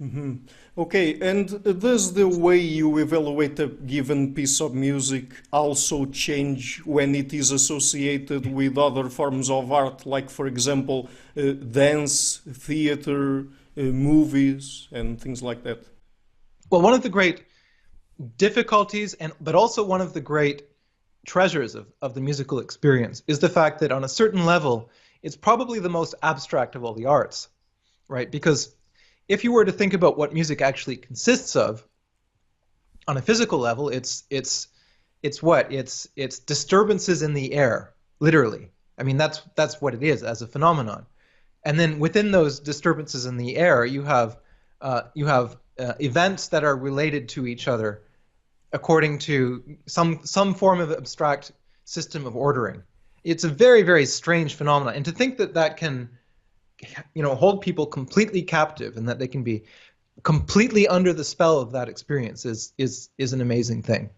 Mhm. Okay, and does the way you evaluate a given piece of music also change when it is associated with other forms of art, like, for example, dance, theater, movies, and things like that? Well, one of the great difficulties, and but also one of the great treasures of the musical experience, is the fact that on a certain level, it's probably the most abstract of all the arts, right? Because if you were to think about what music actually consists of on a physical level, it's what? It's disturbances in the air, literally. I mean, that's what it is as a phenomenon. And then within those disturbances in the air, you have events that are related to each other according to some form of abstract system of ordering. It's a very, very strange phenomenon, and to think that that can, hold people completely captive and that they can be completely under the spell of that experience is an amazing thing.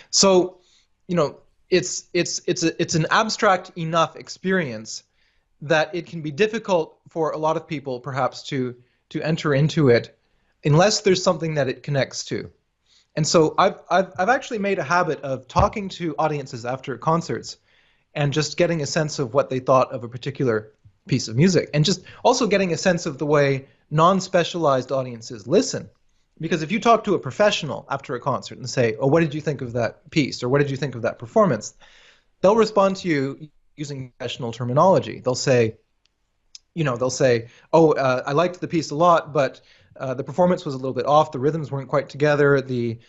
So, you know, it's an abstract enough experience that it can be difficult for a lot of people perhaps to enter into it unless there's something that it connects to. And so I've actually made a habit of talking to audiences after concerts and just getting a sense of what they thought of a particular piece of music, and just also getting a sense of the way non-specialized audiences listen. Because if you talk to a professional after a concert and say, "Oh, what did you think of that piece?" or "What did you think of that performance?" they'll respond to you using professional terminology. They'll say, "Oh, I liked the piece a lot, but the performance was a little bit off. The rhythms weren't quite together. The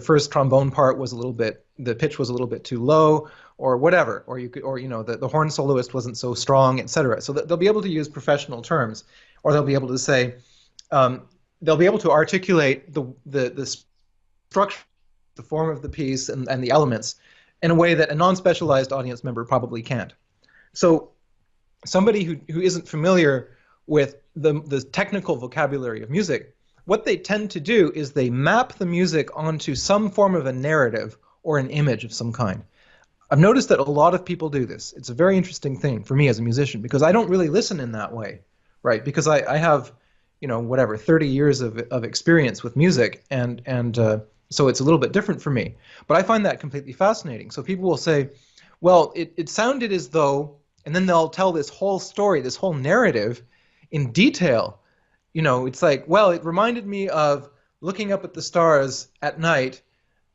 first trombone part was a little bit, the pitch was a little bit too low, or whatever. Or the horn soloist wasn't so strong, etc." So they'll be able to use professional terms, or they'll be able to say, they'll be able to articulate the structure, the form of the piece, and the elements in a way that a non-specialized audience member probably can't. So somebody who isn't familiar with the technical vocabulary of music, what they tend to do is they map the music onto some form of a narrative or an image of some kind. I've noticed that a lot of people do this. It's a very interesting thing for me as a musician because I don't really listen in that way, right? Because I have, whatever, 30 years of experience with music, and so it's a little bit different for me. But I find that completely fascinating. So people will say, well, it sounded as though, and then they'll tell this whole story, this whole narrative in detail. It's like, well, it reminded me of looking up at the stars at night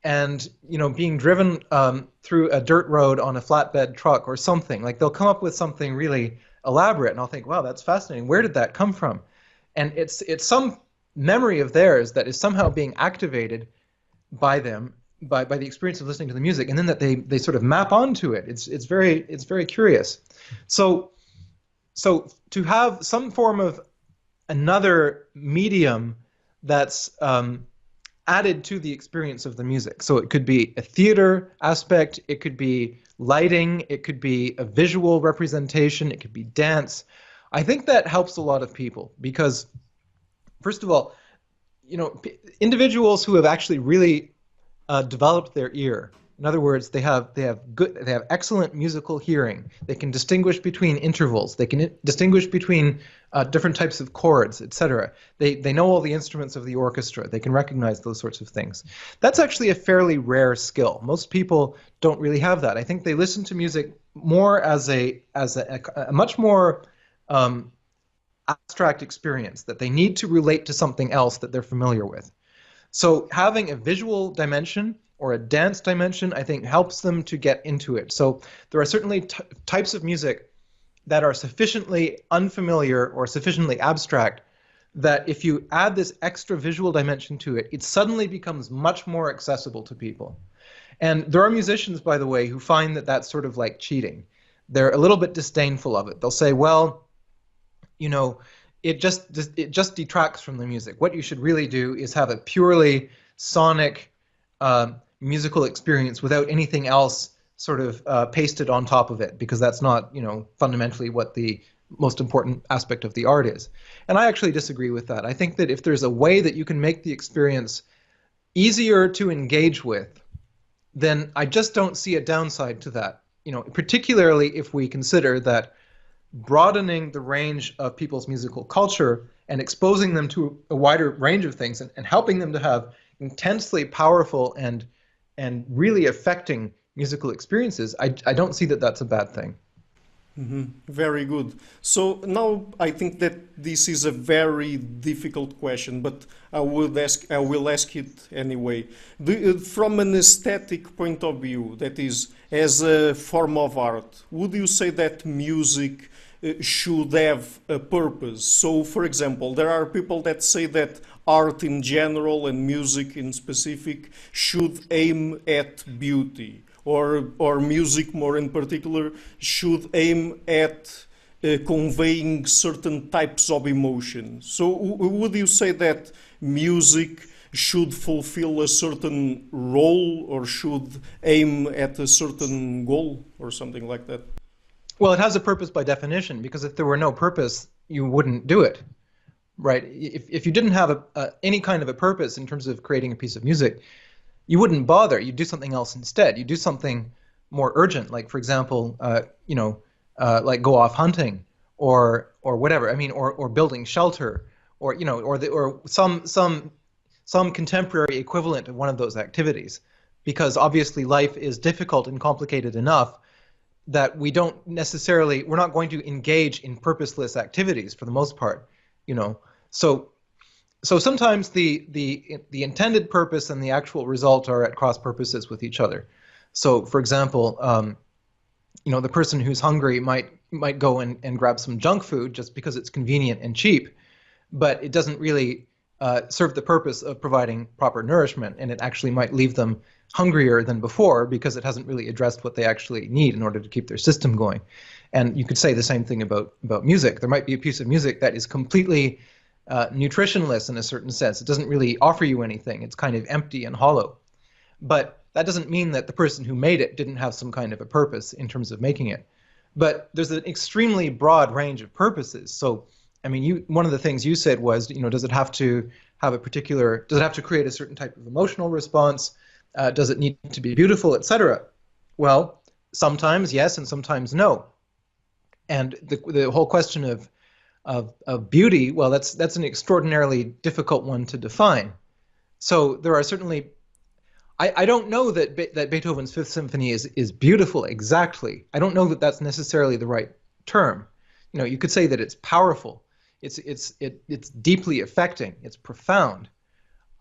and, being driven through a dirt road on a flatbed truck or something. Like they'll come up with something really elaborate, and I'll think, wow, that's fascinating. Where did that come from? And it's some memory of theirs that is somehow being activated by them, by the experience of listening to the music, and then that they sort of map onto it. It's very curious. So to have some form of another medium that's added to the experience of the music. So it could be a theater aspect, it could be lighting, it could be a visual representation, it could be dance. I think that helps a lot of people because, first of all, individuals who have actually really developed their ear. In other words, they have excellent musical hearing. They can distinguish between intervals. They can distinguish between different types of chords, etc. They know all the instruments of the orchestra. They can recognize those sorts of things. That's actually a fairly rare skill. Most people don't really have that. I think they listen to music more as a much more abstract experience that they need to relate to something else that they're familiar with. So having a visual dimension or a dance dimension, I think, helps them to get into it. So there are certainly types of music that are sufficiently unfamiliar or sufficiently abstract that if you add this extra visual dimension to it, it suddenly becomes much more accessible to people. And there are musicians, by the way, who find that that's sort of like cheating. They're a little bit disdainful of it. They'll say, well, it just detracts from the music. What you should really do is have a purely sonic musical experience without anything else sort of pasted on top of it, because that's not, fundamentally what the most important aspect of the art is. And I actually disagree with that. I think that if there's a way that you can make the experience easier to engage with, then I just don't see a downside to that. Particularly if we consider that broadening the range of people's musical culture and exposing them to a wider range of things and helping them to have intensely powerful and really affecting musical experiences, I don't see that that's a bad thing. Very good. So now I think that this is a very difficult question, but I will ask it anyway. From an aesthetic point of view, that is, as a form of art, would you say that music should have a purpose? So, for example, there are people that say that art in general and music in specific should aim at beauty, or music more in particular should aim at conveying certain types of emotion. So would you say that music should fulfill a certain role or should aim at a certain goal or something like that? Well, it has a purpose by definition, because if there were no purpose, you wouldn't do it, right? If you didn't have any kind of a purpose in terms of creating a piece of music, you wouldn't bother. You'd do something else instead. You'd do something more urgent, like, for example, like go off hunting or whatever. I mean, or building shelter, or or some contemporary equivalent of one of those activities, because obviously life is difficult and complicated enough that we're not going to engage in purposeless activities for the most part, So sometimes the intended purpose and the actual result are at cross purposes with each other. So, for example, the person who's hungry might go and grab some junk food just because it's convenient and cheap, but it doesn't really serve the purpose of providing proper nourishment, and it actually might leave them hungrier than before because it hasn't really addressed what they actually need in order to keep their system going. And you could say the same thing about music. There might be a piece of music that is completely nutritionless in a certain sense. It doesn't really offer you anything. It's kind of empty and hollow. But that doesn't mean that the person who made it didn't have some kind of a purpose in terms of making it. But there's an extremely broad range of purposes. So, I mean, one of the things you said was, does it have to create a certain type of emotional response? Does it need to be beautiful, etc.? Well, sometimes yes and sometimes no. And the whole question of beauty, well, that's an extraordinarily difficult one to define. So there are certainly, I don't know that Beethoven's Fifth Symphony is beautiful exactly. I don't know that that's necessarily the right term. You could say that it's powerful. It's deeply affecting. It's profound.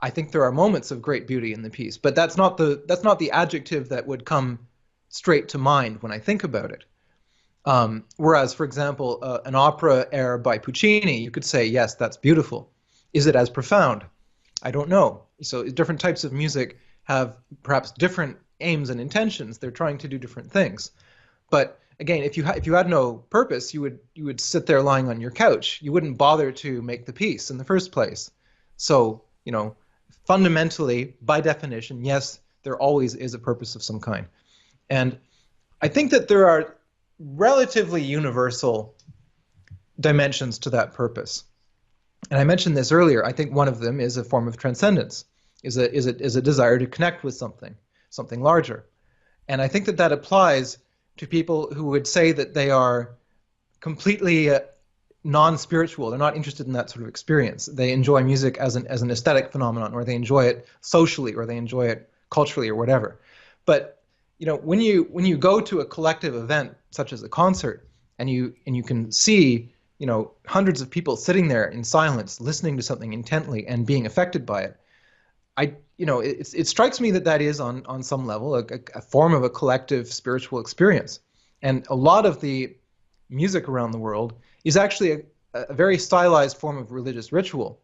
I think there are moments of great beauty in the piece, but that's not the adjective that would come straight to mind when I think about it. Whereas, for example, an opera air by Puccini, you could say, yes, that's beautiful. Is it as profound? I don't know. So different types of music have perhaps different aims and intentions. They're trying to do different things. But again, if you had no purpose, you would sit there lying on your couch. You wouldn't bother to make the piece in the first place. So, fundamentally, by definition, yes, there always is a purpose of some kind. And I think that there are relatively universal dimensions to that purpose. And I mentioned this earlier. I think one of them is a form of transcendence, is a desire to connect with something larger. And I think that applies to people who would say that they are completely non-spiritual. They're not interested in that sort of experience. They enjoy music as an aesthetic phenomenon, or they enjoy it socially, or they enjoy it culturally, or whatever. But when you go to a collective event such as a concert, and you can see hundreds of people sitting there in silence, listening to something intently and being affected by it, it strikes me that is on some level a form of a collective spiritual experience. And a lot of the music around the world is actually a very stylized form of religious ritual.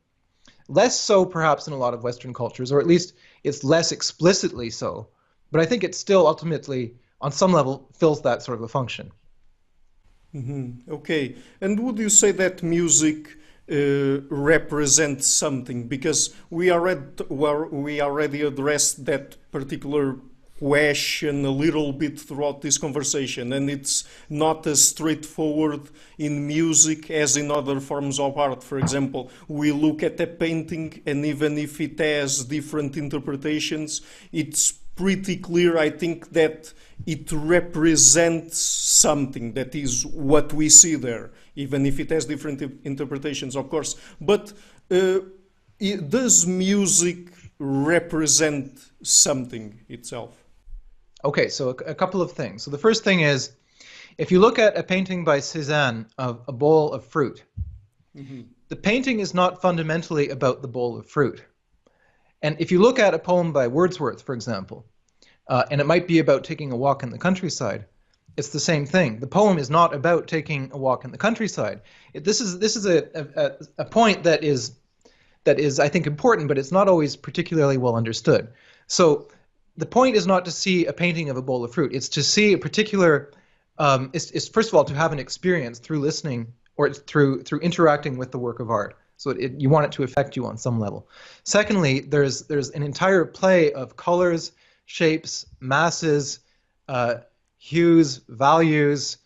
Less so perhaps in a lot of Western cultures, or at least it's less explicitly so. But I think it still ultimately, on some level, fills that sort of a function. Okay. And would you say that music represents something? Because we already addressed that particular question a little bit throughout this conversation, and it's not as straightforward in music as in other forms of art. For example, we look at a painting, and even if it has different interpretations, it's pretty clear, I think, that it represents something that is what we see there, even if it has different interpretations, of course. But does music represent something itself? Okay, so a couple of things. So the first thing is, if you look at a painting by Cézanne of a bowl of fruit, the painting is not fundamentally about the bowl of fruit. And if you look at a poem by Wordsworth, for example, and it might be about taking a walk in the countryside, it's the same thing. The poem is not about taking a walk in the countryside. This is a point that is, I think, important, but it's not always particularly well understood. So the point is not to see a painting of a bowl of fruit. It's to see a particular, it's first of all to have an experience through listening or through interacting with the work of art. So you want it to affect you on some level. Secondly, there's an entire play of colors, shapes, masses, hues, values,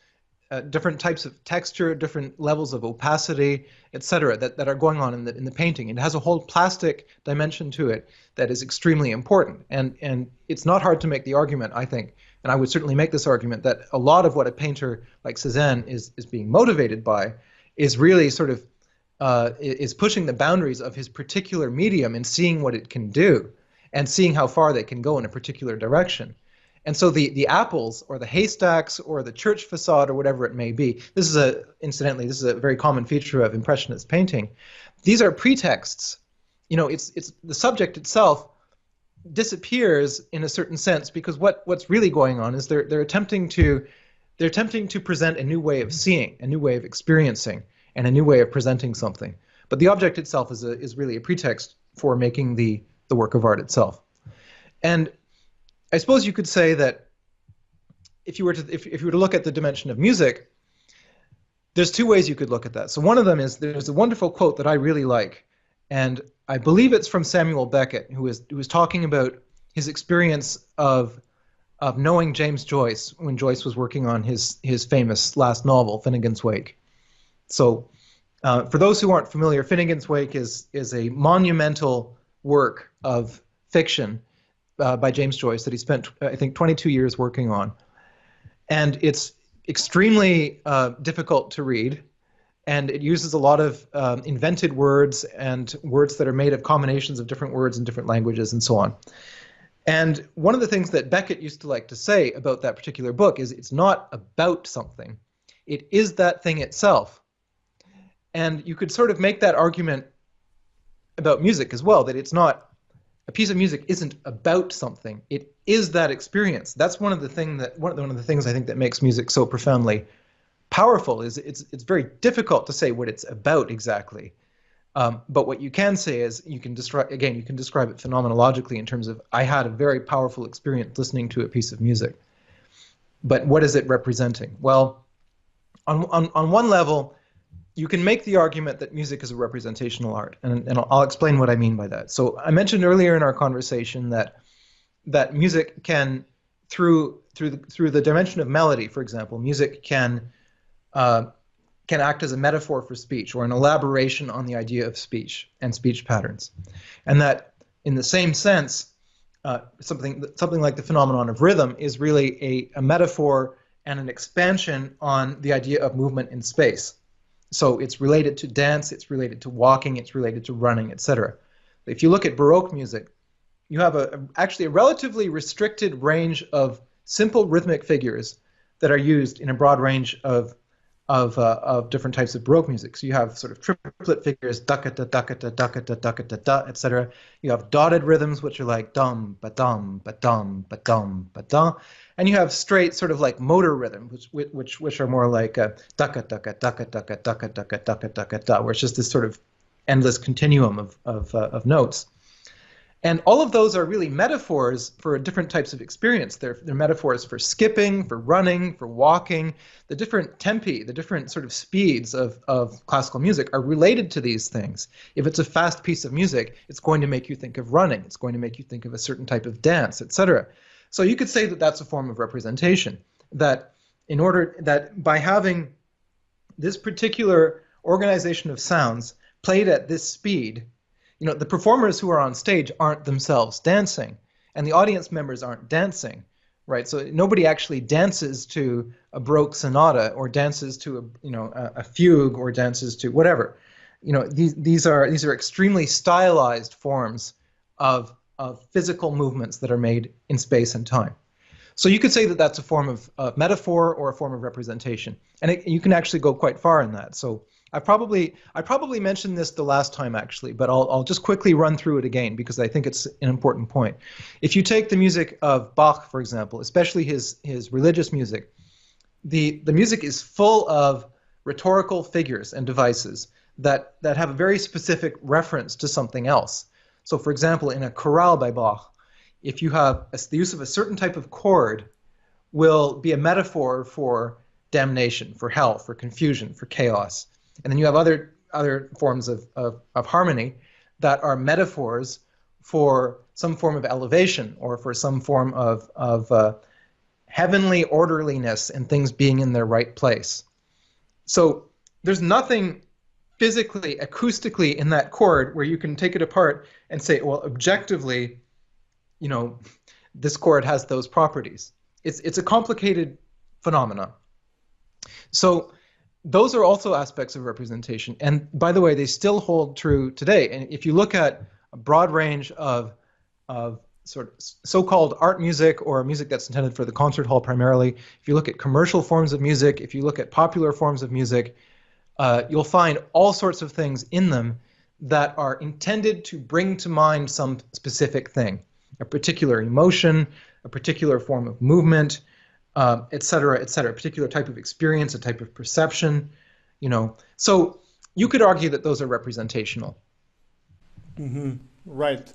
different types of texture, different levels of opacity, etc., that are going on in the painting. It has a whole plastic dimension to it that is extremely important. And it's not hard to make the argument, I think, and I would certainly make this argument, that a lot of what a painter like Cézanne is being motivated by is really sort of is pushing the boundaries of his particular medium and seeing what it can do and seeing how far they can go in a particular direction. And so the apples or the haystacks or the church facade or whatever it may be, incidentally, this is a very common feature of Impressionist painting. These are pretexts. You know, it's the subject itself disappears in a certain sense because what's really going on is they're attempting to present a new way of seeing, a new way of experiencing, and a new way of presenting something. But the object itself is really a pretext for making the work of art itself. And I suppose you could say that if you were to look at the dimension of music, there's two ways you could look at that. So one of them is, there's a wonderful quote that I really like, and I believe it's from Samuel Beckett, who was talking about his experience of knowing James Joyce when Joyce was working on his famous last novel, Finnegan's Wake. So for those who aren't familiar, Finnegan's Wake is a monumental work of fiction by James Joyce that he spent, I think, 22 years working on. And it's extremely difficult to read, and it uses a lot of invented words and words that are made of combinations of different words in different languages and so on. And one of the things that Beckett used to like to say about that particular book is it's not about something. It is that thing itself. And you could sort of make that argument about music as well, that it's not, a piece of music isn't about something. It is that experience. That's one of the things I think that makes music so profoundly powerful. Is it's very difficult to say what it's about exactly. But what you can say is you can describe it phenomenologically in terms of, I had a very powerful experience listening to a piece of music. But what is it representing? Well, on one level, you can make the argument that music is a representational art, and I'll explain what I mean by that. So I mentioned earlier in our conversation that music can, through the dimension of melody, for example, music can act as a metaphor for speech or an elaboration on the idea of speech and speech patterns, and that in the same sense, something like the phenomenon of rhythm is really a metaphor and an expansion on the idea of movement in space. So it's related to dance, it's related to walking, it's related to running, etc. If you look at Baroque music, you have actually a relatively restricted range of simple rhythmic figures that are used in a broad range of different types of Baroque music. So you have sort of triplet figures, da-ka-da, da-ka-da, da-ka-da, da-ka-da, da, etc. You have dotted rhythms, which are like dum, ba-dum, ba-dum, ba-dum, ba-dum. And you have straight sort of like motor rhythms, which are more like da-ka-da-ka, da-ka-da-ka, da-ka-da-ka, da-ka-da-ka, da, where it's just this sort of endless continuum of notes. And all of those are really metaphors for different types of experience. They're metaphors for skipping, for running, for walking. The different tempi, the different sort of speeds of classical music are related to these things. If it's a fast piece of music, it's going to make you think of running. It's going to make you think of a certain type of dance, etc. So you could say that that's a form of representation. That by having this particular organization of sounds played at this speed, you know, the performers who are on stage aren't themselves dancing. and the audience members aren't dancing, right? So nobody actually dances to a Baroque sonata or dances to a fugue or dances to whatever. These are extremely stylized forms of physical movements that are made in space and time. So you could say that that's a form of metaphor or a form of representation, and you can actually go quite far in that. So I probably mentioned this the last time actually, but I'll just quickly run through it again because I think it's an important point. If you take the music of Bach, for example, especially his religious music, the music is full of rhetorical figures and devices that have a very specific reference to something else. So for example, in a chorale by Bach, if you have the use of a certain type of chord will be a metaphor for damnation, for hell, for confusion, for chaos. And then you have other forms of harmony that are metaphors for some form of elevation or for some form of heavenly orderliness and things being in their right place. So there's nothing physically, acoustically in that chord where you can take it apart and say, well, objectively, this chord has those properties. It's a complicated phenomenon. So those are also aspects of representation. And by the way, they still hold true today. And if you look at a broad range of sort of so-called art music or music that's intended for the concert hall primarily, if you look at commercial forms of music, if you look at popular forms of music, you'll find all sorts of things in them that are intended to bring to mind some specific thing, a particular emotion, a particular form of movement, et cetera, a particular type of experience, a type of perception, So you could argue that those are representational. Mm-hmm. Right.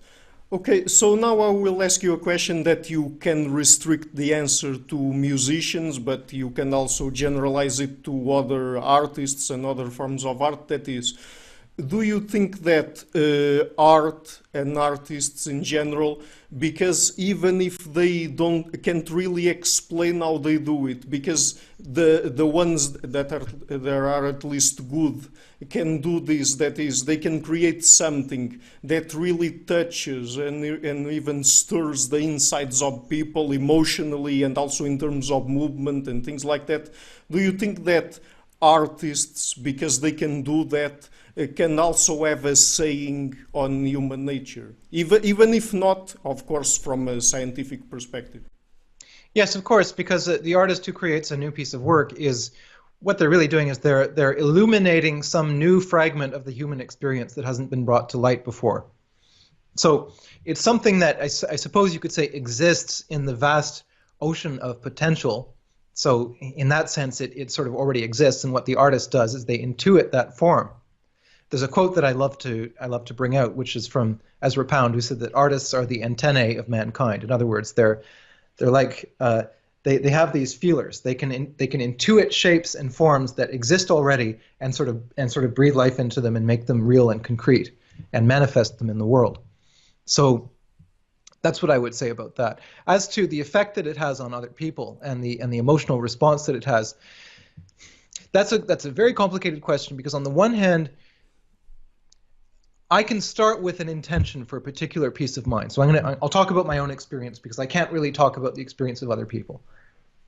Okay, so now I will ask you a question that you can restrict the answer to musicians, but you can also generalize it to other artists and other forms of art. That is, do you think that art and artists in general, because even if they can't really explain how they do it, because the ones that are at least good can do this, that is, they can create something that really touches and even stirs the insides of people emotionally and also in terms of movement and things like that. Do you think that artists, because they can do that, can also have a saying on human nature, even if not, of course, from a scientific perspective? Yes, of course, because the artist who creates a new piece of work is, what they're really doing is they're illuminating some new fragment of the human experience that hasn't been brought to light before. So it's something that I suppose you could say exists in the vast ocean of potential. So in that sense, it sort of already exists, and what the artist does is they intuit that form. There's a quote that I love to bring out, which is from Ezra Pound, who said that artists are the antennae of mankind. In other words, they're like they have these feelers. They can intuit shapes and forms that exist already and sort of breathe life into them and make them real and concrete and manifest them in the world. So that's what I would say about that. As to the effect that it has on other people and the emotional response that it has, that's a very complicated question, because on the one hand, I can start with an intention for a particular peace of mind. So I'll talk about my own experience because I can't really talk about the experience of other people.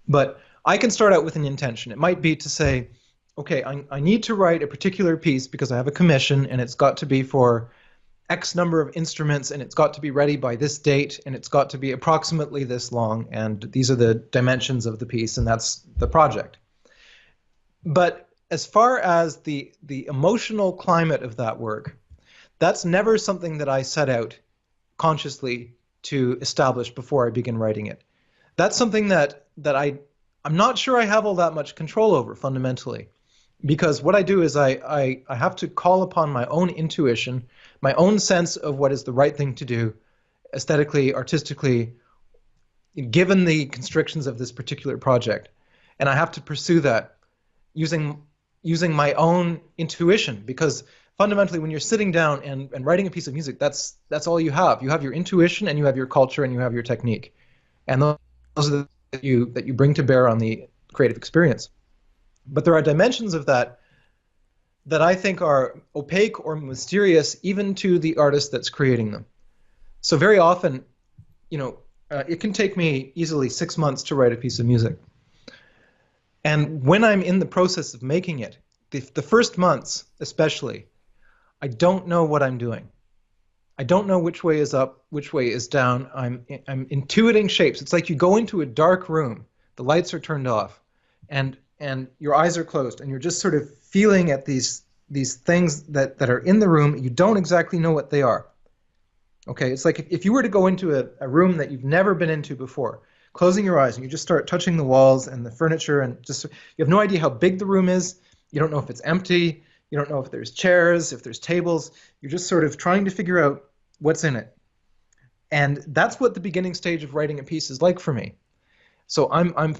But I can start out with an intention. It might be to say, okay, I need to write a particular piece because I have a commission and it's got to be for X number of instruments and it's got to be ready by this date and it's got to be approximately this long and these are the dimensions of the piece and that's the project. But as far as the emotional climate of that work, that's never something that I set out consciously to establish before I begin writing it. That's something that I'm not sure I have all that much control over fundamentally, because what I do is I have to call upon my own intuition, my own sense of what is the right thing to do, aesthetically, artistically, given the constrictions of this particular project, and I have to pursue that using my own intuition, because fundamentally, when you're sitting down and writing a piece of music, that's all you have. You have your intuition, and you have your culture, and you have your technique, and those are that you bring to bear on the creative experience. But there are dimensions of that I think are opaque or mysterious even to the artist that's creating them. So very often, it can take me easily 6 months to write a piece of music. And when I'm in the process of making it, the first months especially, I don't know what I'm doing. I don't know which way is up, which way is down. I'm intuiting shapes. It's like you go into a dark room, the lights are turned off, and your eyes are closed, and you're just sort of feeling at these things that are in the room. You don't exactly know what they are. Okay, it's like if you were to go into a room that you've never been into before, closing your eyes and you just start touching the walls and the furniture, and just you have no idea how big the room is. You don't know if it's empty. You don't know if there's chairs, if there's tables. You're just sort of trying to figure out what's in it. And that's what the beginning stage of writing a piece is like for me. So I'm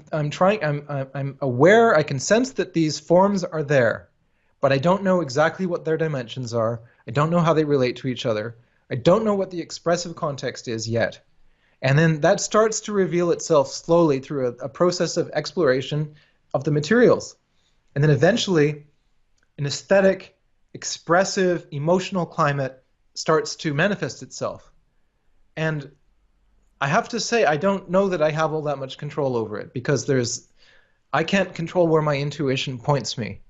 aware, I can sense that these forms are there, but I don't know exactly what their dimensions are. I don't know how they relate to each other. I don't know what the expressive context is yet. And then that starts to reveal itself slowly through a process of exploration of the materials. And then eventually, an aesthetic, expressive, emotional climate starts to manifest itself. And I have to say, I don't know that I have all that much control over it, because I can't control where my intuition points me.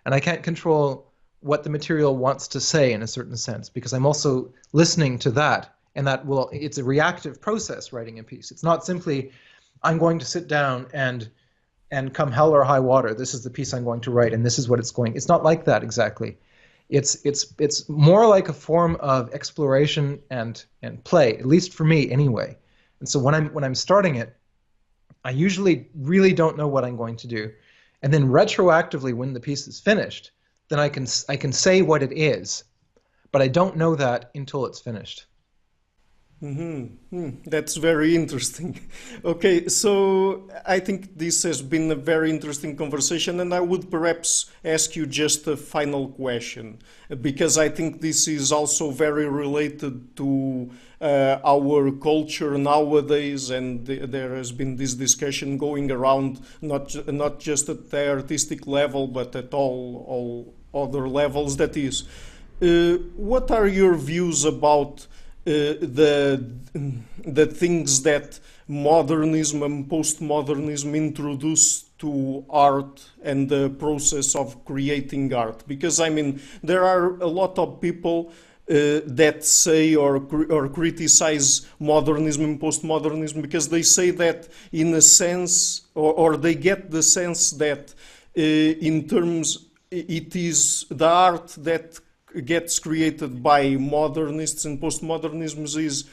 And I can't control what the material wants to say in a certain sense, because I'm also listening to that. And it's a reactive process, writing a piece. It's not simply, I'm going to sit down and come hell or high water, this is the piece I'm going to write, and this is what it's not like that exactly. It's more like a form of exploration and play, at least for me anyway. And so when I'm starting it, I usually really don't know what I'm going to do. And then retroactively, when the piece is finished, then I can say what it is, but I don't know that until it's finished. That's very interesting. Okay, so I think this has been a very interesting conversation, and I would perhaps ask you just a final question, because I think this is also very related to our culture nowadays, and there has been this discussion going around, not just at the artistic level, but at all other levels. That is, what are your views about the things that modernism and postmodernism introduced to art and the process of creating art? Because I mean, there are a lot of people that say or criticize modernism and postmodernism, because they say that in a sense, or they get the sense that in terms, it is the art that gets created by modernists, and postmodernists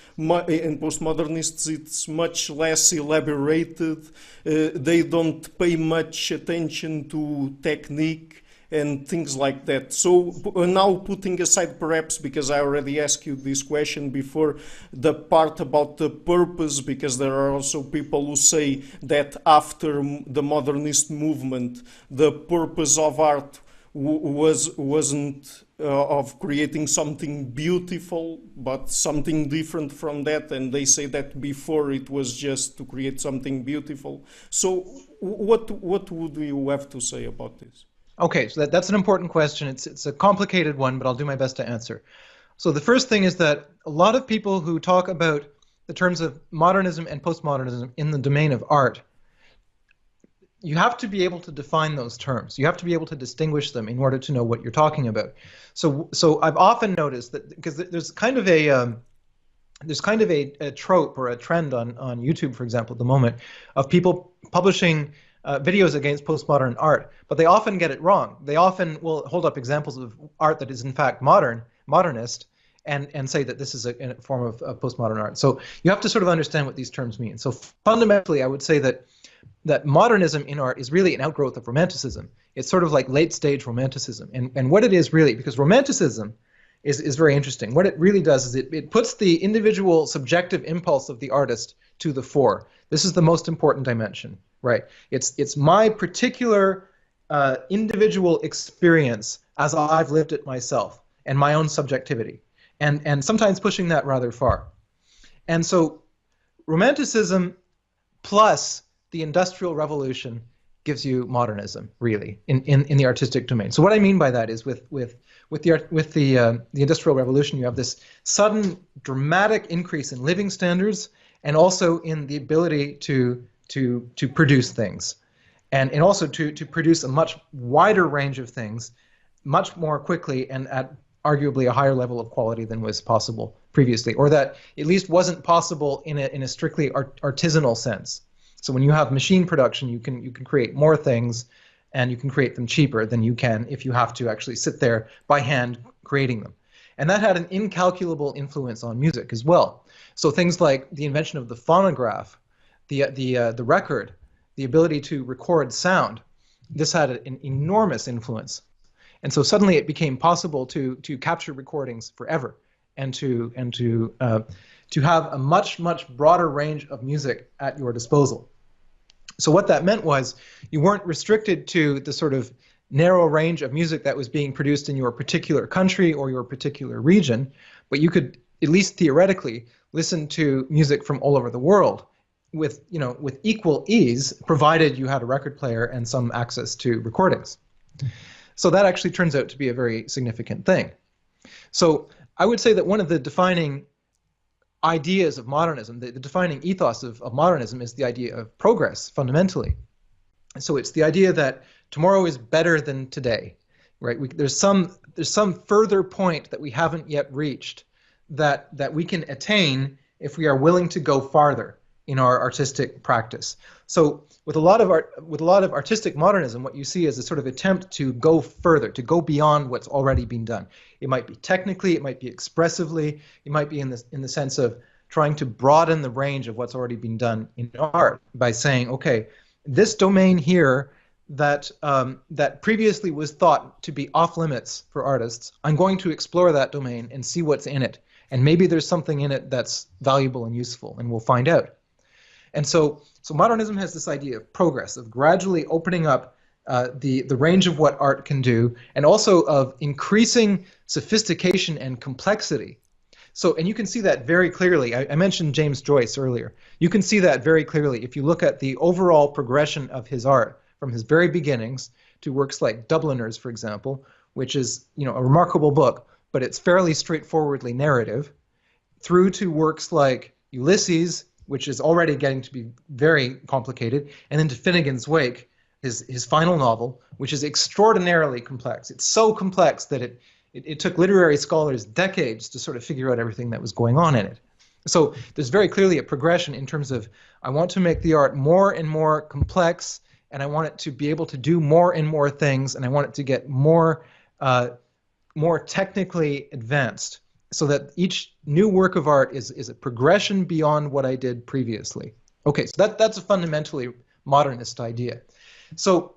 it's much less elaborated. They don't pay much attention to technique and things like that. So now, putting aside perhaps, because I already asked you this question before, the part about the purpose, because there are also people who say that after the modernist movement, the purpose of art wasn't of creating something beautiful, but something different from that, and they say that before it was just to create something beautiful. So what would you have to say about this? Okay, so that's an important question. It's a complicated one, but I'll do my best to answer. So the first thing is that a lot of people who talk about the terms of modernism and postmodernism in the domain of art, you have to be able to define those terms. You have to be able to distinguish them in order to know what you're talking about. So I've often noticed that, because there's kind of a trope or a trend on YouTube, for example, at the moment, of people publishing videos against postmodern art, but they often get it wrong. They often will hold up examples of art that is in fact modernist, and say that this is a form of postmodern art. So you have to sort of understand what these terms mean. So fundamentally, I would say that modernism in art is really an outgrowth of romanticism. It's sort of like late stage romanticism. And what it is really, because romanticism is very interesting. What it really does is it puts the individual subjective impulse of the artist to the fore. This is the most important dimension, right? It's my particular individual experience as I've lived it myself, and my own subjectivity, and sometimes pushing that rather far. And so romanticism plus the Industrial Revolution gives you modernism, really, in the artistic domain. So what I mean by that is with the Industrial Revolution, you have this sudden dramatic increase in living standards and also in the ability to produce things, and also to produce a much wider range of things much more quickly and at arguably a higher level of quality than was possible previously, or that at least wasn't possible in a strictly artisanal sense. So when you have machine production, you can create more things, and you can create them cheaper than you can if you have to actually sit there by hand creating them. And that had an incalculable influence on music as well. So things like the invention of the phonograph, the record, the ability to record sound, this had an enormous influence. And so suddenly it became possible to capture recordings forever, and to have a much broader range of music at your disposal. So what that meant was you weren't restricted to the sort of narrow range of music that was being produced in your particular country or your particular region, but you could, at least theoretically, listen to music from all over the world with equal ease, provided you had a record player and some access to recordings. So that actually turns out to be a very significant thing. So I would say that one of the defining ideas of modernism, the defining ethos of modernism, is the idea of progress, fundamentally. So it's the idea that tomorrow is better than today, right? There's some further point that we haven't yet reached that we can attain if we are willing to go farther in our artistic practice. So with a lot of artistic modernism, what you see is a sort of attempt to go further, to go beyond what's already been done. It might be technically, it might be expressively, it might be in the sense of trying to broaden the range of what's already been done in art by saying, okay, this domain here that previously was thought to be off limits for artists, I'm going to explore that domain and see what's in it. And maybe there's something in it that's valuable and useful, and we'll find out. And so modernism has this idea of progress, of gradually opening up the range of what art can do, and also of increasing sophistication and complexity. So, and you can see that very clearly. I mentioned James Joyce earlier. You can see that very clearly if you look at the overall progression of his art from his very beginnings to works like Dubliners, for example, which is a remarkable book, but it's fairly straightforwardly narrative, through to works like Ulysses, which is already getting to be very complicated, and then to Finnegan's Wake, his final novel, which is extraordinarily complex. It's so complex that it took literary scholars decades to sort of figure out everything that was going on in it. So there's very clearly a progression in terms of, I want to make the art more and more complex, and I want it to be able to do more and more things, and I want it to get more technically advanced, so that each new work of art is a progression beyond what I did previously. Okay, so that's a fundamentally modernist idea. So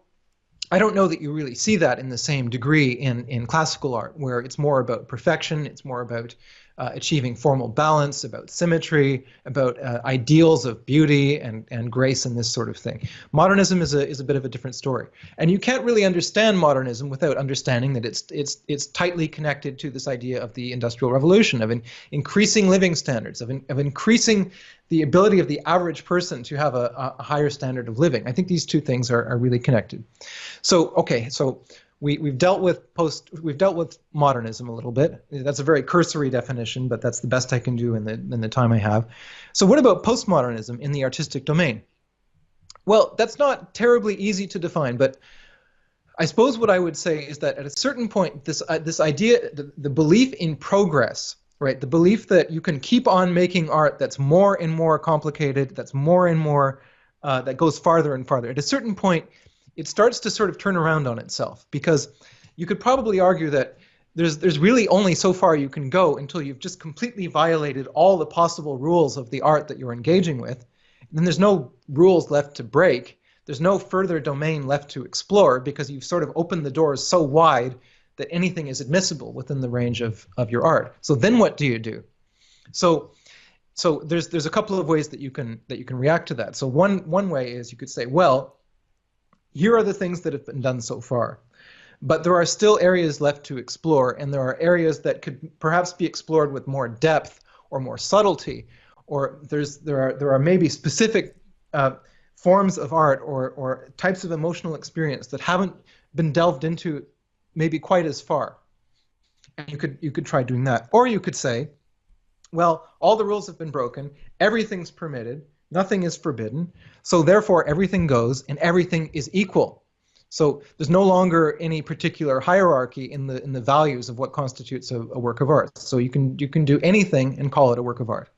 I don't know that you really see that in the same degree in classical art, where it's more about perfection, it's more about achieving formal balance, about symmetry, about ideals of beauty and grace and this sort of thing. Modernism is a bit of a different story, and you can't really understand modernism without understanding that it's tightly connected to this idea of the Industrial Revolution, of increasing living standards, of increasing the ability of the average person to have a higher standard of living. I think these two things are really connected. So okay, so we've dealt with modernism a little bit. That's a very cursory definition, but that's the best I can do in the time I have. So what about postmodernism in the artistic domain? Well, that's not terribly easy to define, but I suppose what I would say is that at a certain point, this idea, the belief in progress, right? The belief that you can keep on making art that's more and more complicated, that's more and more, that goes farther and farther. At a certain point, it starts to sort of turn around on itself, because you could probably argue that there's really only so far you can go until you've just completely violated all the possible rules of the art that you're engaging with. And then there's no rules left to break. There's no further domain left to explore, because you've sort of opened the doors so wide that anything is admissible within the range of your art. So then what do you do? So there's a couple of ways that you can react to that. So one way is you could say, well, here are the things that have been done so far, but there are still areas left to explore, and there are areas that could perhaps be explored with more depth or more subtlety, or there are maybe specific forms of art or types of emotional experience that haven't been delved into maybe quite as far. And you could try doing that, or you could say, well, all the rules have been broken, everything's permitted, nothing is forbidden, so therefore everything goes and everything is equal. So there's no longer any particular hierarchy in the values of what constitutes a work of art. So you can do anything and call it a work of art.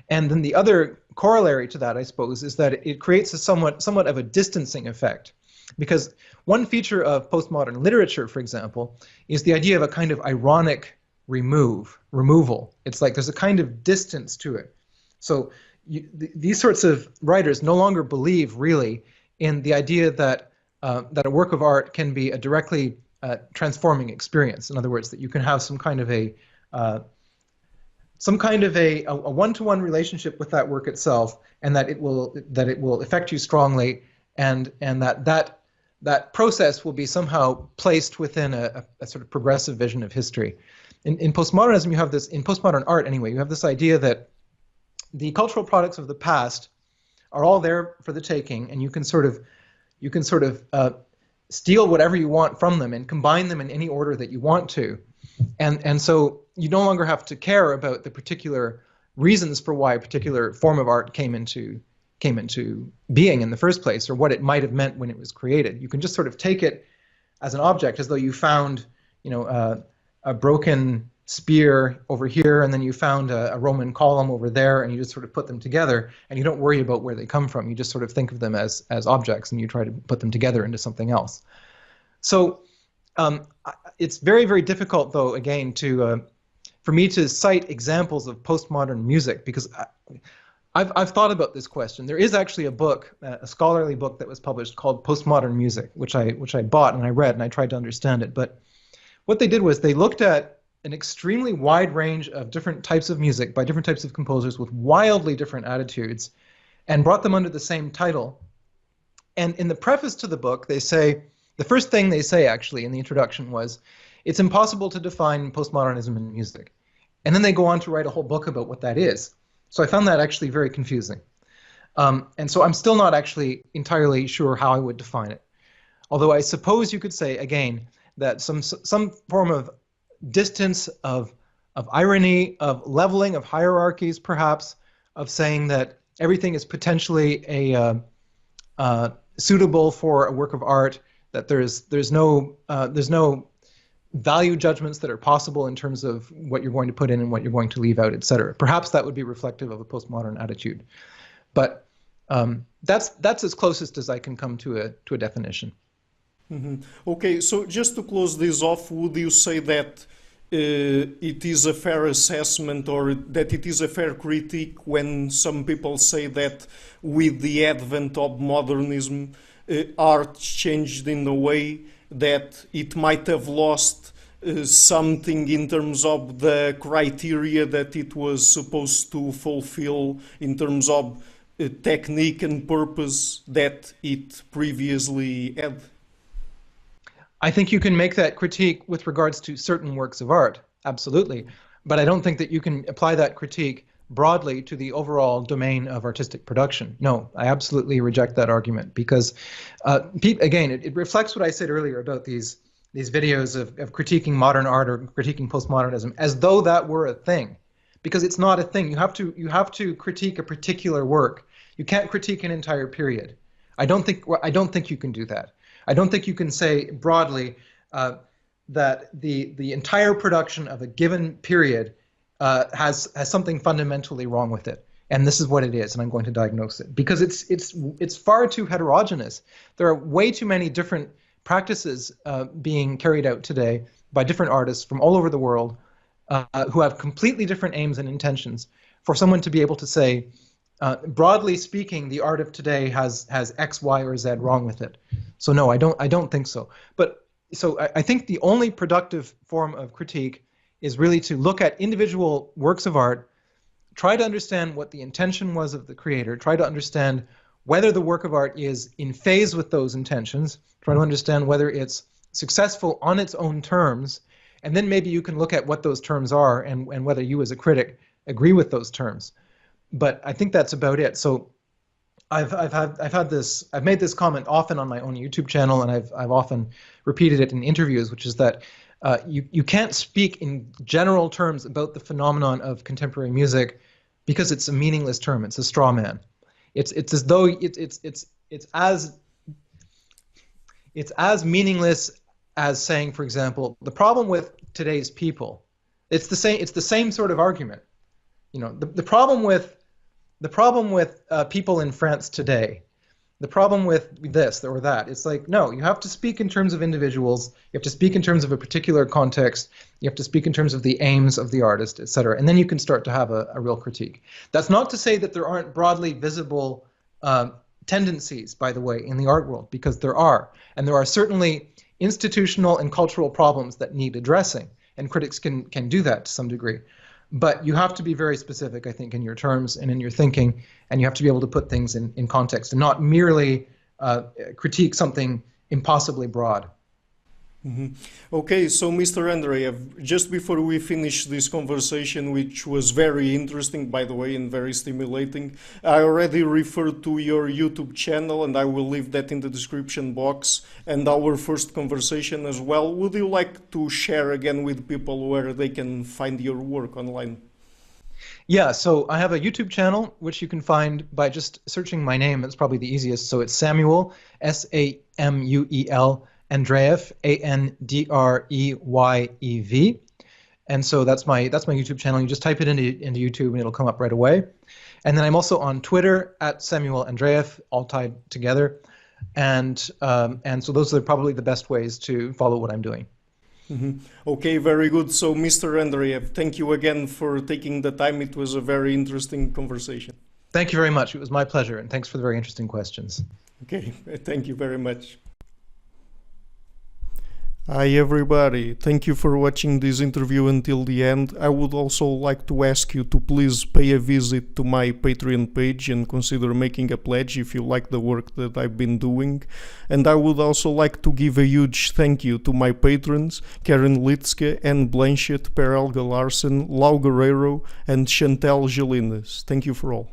And then the other corollary to that, I suppose, is that it creates a somewhat of a distancing effect. Because one feature of postmodern literature, for example, is the idea of a kind of ironic removal. It's like there's a kind of distance to it. So these sorts of writers no longer believe really in the idea that that a work of art can be a directly transforming experience. In other words, that you can have some kind of a one-to-one relationship with that work itself, and that it will affect you strongly, and that process will be somehow placed within a sort of progressive vision of history. In postmodernism, you have this, in postmodern art anyway, you have this idea that the cultural products of the past are all there for the taking, and you can sort of steal whatever you want from them and combine them in any order that you want to, and so you no longer have to care about the particular reasons for why a particular form of art came into being in the first place, or what it might have meant when it was created. You can just sort of take it as an object, as though you found, a broken spear over here, and then you found a Roman column over there, and you just sort of put them together, and you don't worry about where they come from. You just sort of think of them as objects, and you try to put them together into something else. So it's very, very difficult, though, again, for me to cite examples of postmodern music, because I've thought about this question. There is actually a book, a scholarly book that was published called Postmodern Music, which I bought and I read, and I tried to understand it. But what they did was they looked at an extremely wide range of different types of music by different types of composers with wildly different attitudes, and brought them under the same title. And in the preface to the book, they say, the first thing they say actually in the introduction was, it's impossible to define postmodernism in music. And then they go on to write a whole book about what that is. So I found that actually very confusing. And so I'm still not actually entirely sure how I would define it. Although I suppose you could say, again, that some form of distance, of irony, of leveling of hierarchies, perhaps, of saying that everything is potentially suitable for a work of art, that there's no value judgments that are possible in terms of what you're going to put in and what you're going to leave out, etc. Perhaps that would be reflective of a postmodern attitude, but that's as closest as I can come to a definition. Mm-hmm. Okay, so just to close this off, would you say that it is a fair assessment, or that it is a fair critique when some people say that with the advent of modernism, art changed in a way that it might have lost something in terms of the criteria that it was supposed to fulfill in terms of technique and purpose that it previously had? I think you can make that critique with regards to certain works of art, absolutely. But I don't think that you can apply that critique broadly to the overall domain of artistic production. No, I absolutely reject that argument, because, again, it reflects what I said earlier about these videos of critiquing modern art or critiquing postmodernism as though that were a thing, because it's not a thing. You have to critique a particular work. You can't critique an entire period. I don't think you can do that. I don't think you can say broadly that the entire production of a given period has something fundamentally wrong with it, and this is what it is, and I'm going to diagnose it, because it's far too heterogeneous. There are way too many different practices being carried out today by different artists from all over the world who have completely different aims and intentions for someone to be able to say, broadly speaking, the art of today has X, Y, or Z wrong with it. So no, I don't think so. But so I think the only productive form of critique is really to look at individual works of art, try to understand what the intention was of the creator, try to understand whether the work of art is in phase with those intentions, try to understand whether it's successful on its own terms, and then maybe you can look at what those terms are and whether you as a critic agree with those terms. But I think that's about it. So I've made this comment often on my own YouTube channel, and I've often repeated it in interviews, which is that you can't speak in general terms about the phenomenon of contemporary music because it's a meaningless term. It's a straw man. It's as though it's as meaningless as saying, for example, the problem with today's people. It's the same sort of argument. You know, the problem with people in France today, the problem with this or that, it's like, no, you have to speak in terms of individuals, you have to speak in terms of a particular context, you have to speak in terms of the aims of the artist, etc. And then you can start to have a real critique. That's not to say that there aren't broadly visible tendencies, by the way, in the art world, because there are. And there are certainly institutional and cultural problems that need addressing, and critics can do that to some degree. But you have to be very specific, I think, in your terms and in your thinking, and you have to be able to put things in context and not merely critique something impossibly broad. Mm-hmm. Okay, so Mr. Andreyev, just before we finish this conversation, which was very interesting, by the way, and very stimulating, I already referred to your YouTube channel, and I will leave that in the description box, and our first conversation as well. Would you like to share again with people where they can find your work online? Yeah, so I have a YouTube channel, which you can find by just searching my name. It's probably the easiest. So it's Samuel, Samuel, Andreyev, Andreyev. And so that's my YouTube channel. You just type it into YouTube and it'll come up right away. And then I'm also on Twitter at Samuel Andreyev, all tied together. And so those are probably the best ways to follow what I'm doing. Mm-hmm. Okay, very good. So Mr. Andreyev, thank you again for taking the time. It was a very interesting conversation. Thank you very much. It was my pleasure. And thanks for the very interesting questions. Okay, thank you very much. Hi everybody, thank you for watching this interview until the end. I would also like to ask you to please pay a visit to my Patreon page and consider making a pledge if you like the work that I've been doing. And I would also like to give a huge thank you to my patrons, KARIN LIETZCKE and BLANCHETTE, HELGE, LARSEN, GUERREIRO and CHANTEL GELINAS. Thank you for all.